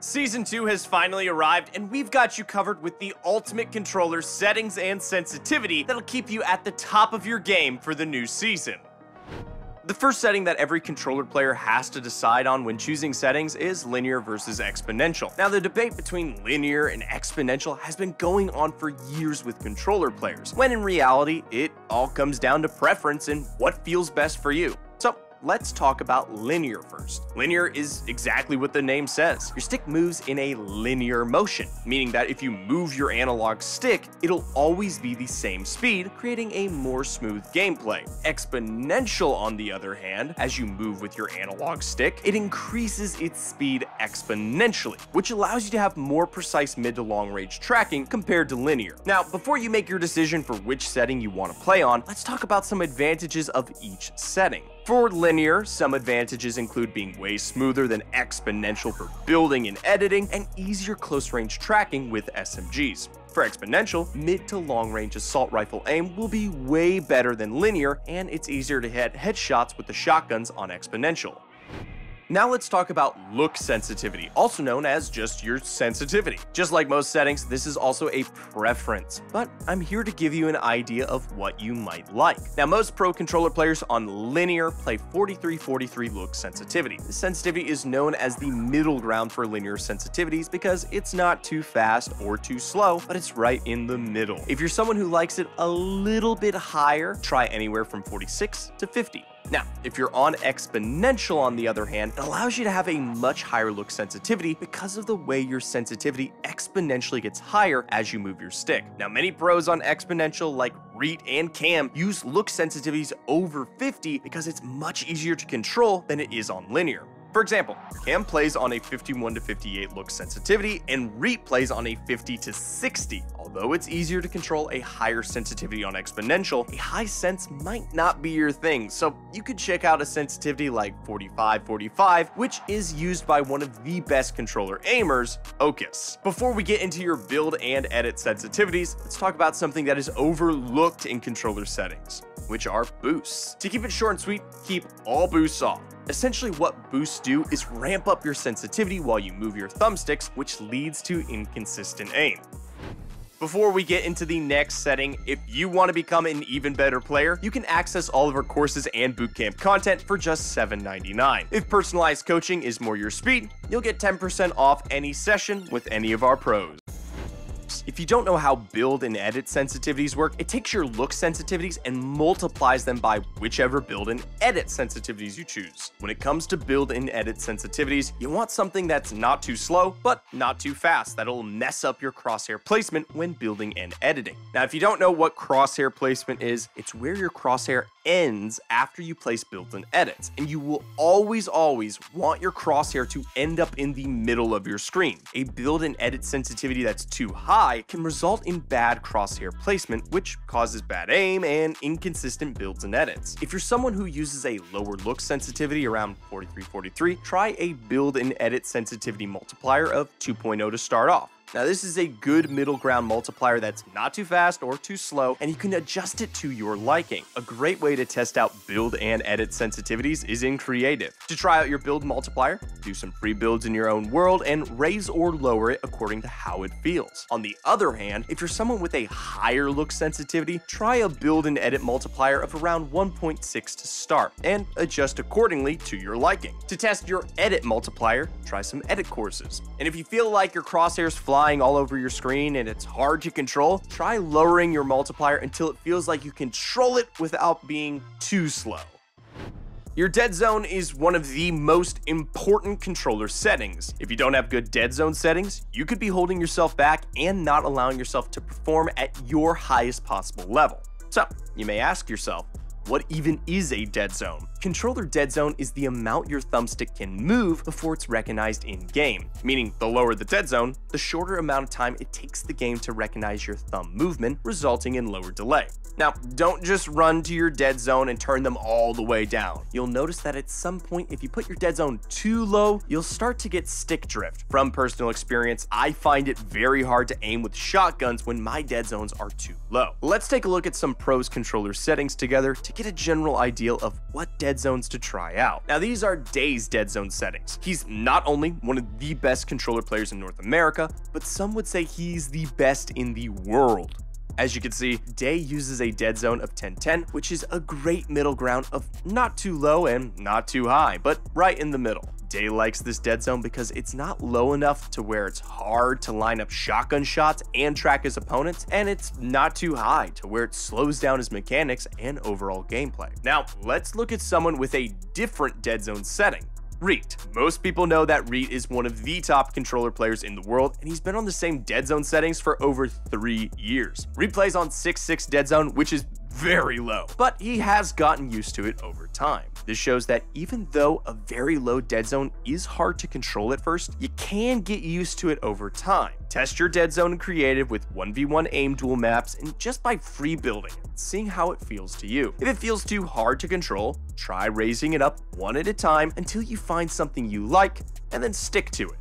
Season 2 has finally arrived, and we've got you covered with the ultimate controller settings and sensitivity that'll keep you at the top of your game for the new season. The first setting that every controller player has to decide on when choosing settings is linear versus exponential. Now, the debate between linear and exponential has been going on for years with controller players, when in reality, it all comes down to preference and what feels best for you. So, let's talk about linear first. Linear is exactly what the name says. Your stick moves in a linear motion, meaning that if you move your analog stick, it'll always be the same speed, creating a more smooth gameplay. Exponential, on the other hand, as you move with your analog stick, it increases its speed exponentially, which allows you to have more precise mid to long range tracking compared to linear. Now, before you make your decision for which setting you want to play on, let's talk about some advantages of each setting. For linear, some advantages include being way smoother than exponential for building and editing, and easier close-range tracking with SMGs. For exponential, mid to long-range assault rifle aim will be way better than linear, and it's easier to hit headshots with the shotguns on exponential. Now let's talk about look sensitivity, also known as just your sensitivity. Just like most settings, this is also a preference, but I'm here to give you an idea of what you might like. Now, most pro controller players on linear play 43-43 look sensitivity. This sensitivity is known as the middle ground for linear sensitivities because it's not too fast or too slow, but it's right in the middle. If you're someone who likes it a little bit higher, try anywhere from 46 to 50. Now, if you're on exponential, on the other hand, it allows you to have a much higher look sensitivity because of the way your sensitivity exponentially gets higher as you move your stick. Now, many pros on exponential, like Reet and Cam, use look sensitivities over 50 because it's much easier to control than it is on linear. For example, Cam plays on a 51-58 look sensitivity, and Reet plays on a 50-60. Although it's easier to control a higher sensitivity on exponential, a high sense might not be your thing, so you could check out a sensitivity like 45-45, which is used by one of the best controller aimers, Ocus. Before we get into your build and edit sensitivities, let's talk about something that is overlooked in controller settings, which are boosts. To keep it short and sweet, keep all boosts off. Essentially, what boosts do is ramp up your sensitivity while you move your thumbsticks, which leads to inconsistent aim. Before we get into the next setting, if you want to become an even better player, you can access all of our courses and bootcamp content for just $7.99. If personalized coaching is more your speed, you'll get 10% off any session with any of our pros. If you don't know how build and edit sensitivities work, it takes your look sensitivities and multiplies them by whichever build and edit sensitivities you choose. When it comes to build and edit sensitivities, you want something that's not too slow, but not too fast. That'll mess up your crosshair placement when building and editing. Now, if you don't know what crosshair placement is, it's where your crosshair ends after you place builds and edits, and you will always want your crosshair to end up in the middle of your screen. A build and edit sensitivity that's too high can result in bad crosshair placement, which causes bad aim and inconsistent builds and edits. If you're someone who uses a lower look sensitivity around 43-43, try a build and edit sensitivity multiplier of 2.0 to start off. Now, this is a good middle ground multiplier that's not too fast or too slow, and you can adjust it to your liking. A great way to test out build and edit sensitivities is in Creative. To try out your build multiplier, do some free builds in your own world and raise or lower it according to how it feels. On the other hand, if you're someone with a higher look sensitivity, try a build and edit multiplier of around 1.6 to start, and adjust accordingly to your liking. To test your edit multiplier, try some edit courses. And if you feel like your crosshairs flying all over your screen and it's hard to control, try lowering your multiplier until it feels like you control it without being too slow. Your dead zone is one of the most important controller settings. If you don't have good dead zone settings, you could be holding yourself back and not allowing yourself to perform at your highest possible level. So, you may ask yourself, what even is a dead zone? Controller dead zone is the amount your thumbstick can move before it's recognized in-game, meaning the lower the dead zone, the shorter amount of time it takes the game to recognize your thumb movement, resulting in lower delay. Now, don't just run to your dead zone and turn them all the way down. You'll notice that at some point, if you put your dead zone too low, you'll start to get stick drift. From personal experience, I find it very hard to aim with shotguns when my dead zones are too low. Let's take a look at some pros controller settings together to get a general idea of what dead dead zones to try out. Now these are Day's dead zone settings. He's not only one of the best controller players in North America, but some would say he's the best in the world. As you can see, Day uses a dead zone of 1010, which is a great middle ground of not too low and not too high, but right in the middle. Day likes this dead zone because it's not low enough to where it's hard to line up shotgun shots and track his opponents, and it's not too high to where it slows down his mechanics and overall gameplay. Now, let's look at someone with a different dead zone setting. Reet. Most people know that Reet is one of the top controller players in the world, and he's been on the same dead zone settings for over 3 years. Reet plays on 6.6 dead zone, which is very low, but he has gotten used to it over time. This shows that even though a very low dead zone is hard to control at first, you can get used to it over time. Test your dead zone in creative with 1v1 aim duel maps and just by free building it, seeing how it feels to you. If it feels too hard to control, try raising it up one at a time until you find something you like and then stick to it.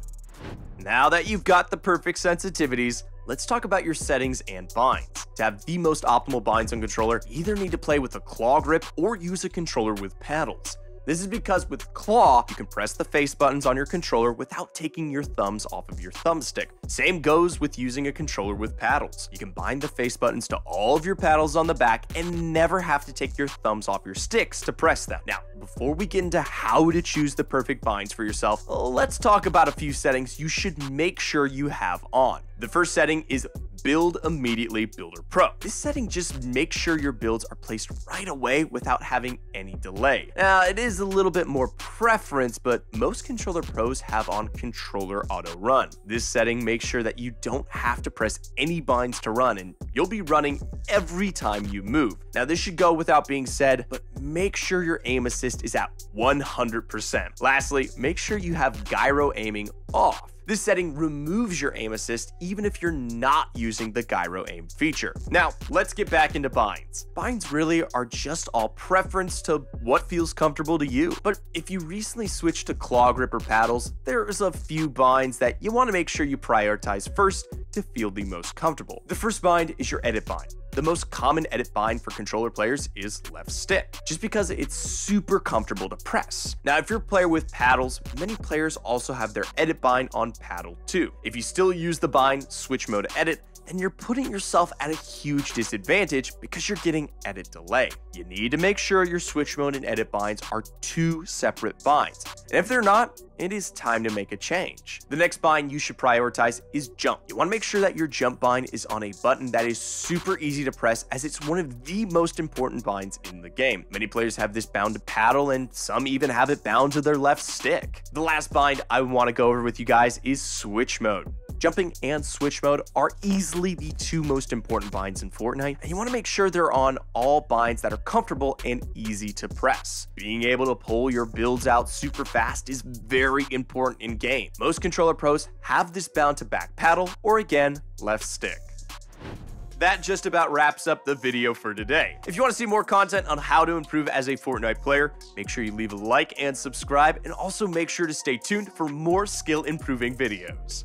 Now that you've got the perfect sensitivities, let's talk about your settings and binds. To have the most optimal binds on controller, you either need to play with a claw grip or use a controller with paddles. This is because with claw, you can press the face buttons on your controller without taking your thumbs off of your thumbstick. Same goes with using a controller with paddles. You can bind the face buttons to all of your paddles on the back and never have to take your thumbs off your sticks to press them. Now, before we get into how to choose the perfect binds for yourself, let's talk about a few settings you should make sure you have on. The first setting is Build Immediately Builder Pro. This setting just makes sure your builds are placed right away without having any delay. Now, it is a little bit more preference, but most controller pros have on Controller Auto Run. This setting makes sure that you don't have to press any binds to run, and you'll be running every time you move. Now, this should go without being said, but make sure your aim assist is at 100%. Lastly, make sure you have gyro aiming off. This setting removes your aim assist even if you're not using the gyro aim feature. Now, let's get back into binds. Binds really are just all preference to what feels comfortable to you. But if you recently switched to claw grip or paddles, there's a few binds that you want to make sure you prioritize first to feel the most comfortable. The first bind is your edit bind. The most common edit bind for controller players is left stick, just because it's super comfortable to press. Now, if you're a player with paddles, many players also have their edit bind on paddle too. If you still use the bind switch mode edit, then you're putting yourself at a huge disadvantage because you're getting edit delay. You need to make sure your switch mode and edit binds are two separate binds. And if they're not, it is time to make a change. The next bind you should prioritize is jump. You want to make sure that your jump bind is on a button that is super easy to press, as it's one of the most important binds in the game. Many players have this bound to paddle, and some even have it bound to their left stick. The last bind I want to go over with you guys is switch mode. Jumping and switch mode are easily the two most important binds in Fortnite, and you want to make sure they're on all binds that are comfortable and easy to press. Being able to pull your builds out super fast is very important in game. Most controller pros have this bound to back paddle or again, left stick. That just about wraps up the video for today. If you want to see more content on how to improve as a Fortnite player, make sure you leave a like and subscribe, and also make sure to stay tuned for more skill improving videos.